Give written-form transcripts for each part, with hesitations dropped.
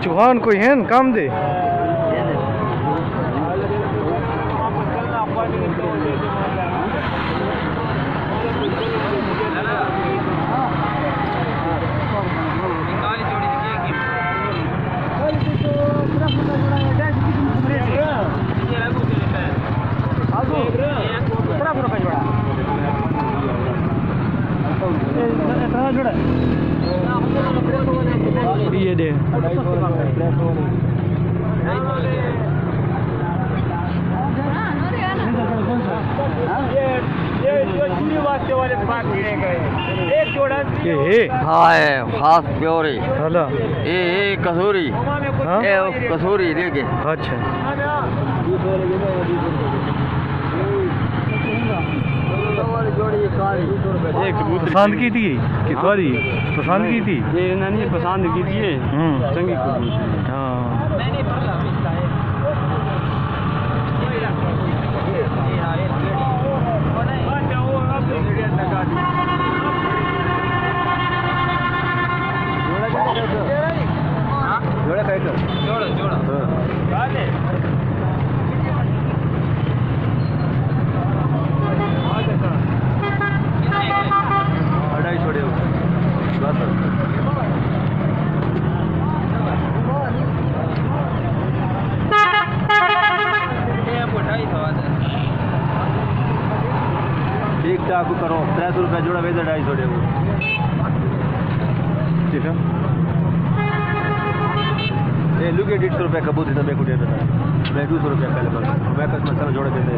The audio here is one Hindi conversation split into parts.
चौहान कोई है न काम दे ये दे हाँ है खास प्योरी हाला ये कसूरी हाँ? ये कसूरी देखे अच्छा पसंद की थी कि तुम्हारी पसंद की थी ये नहीं पसंद की थी चंगी हाँ जोड़ा जोड़ा अढ़ाई छोड़े ठीक ठाक करो 300 रुपया जोड़ा भेज 250 ठीक है ये लुके 150 रुपया कबूतर तो मैं को दे देता मैं 200 रुपया पहले मैं कस मसाला जोड़ देते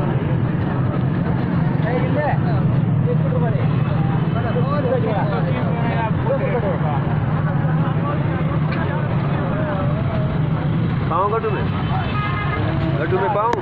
पाऊँ गड्ढू में पाऊँ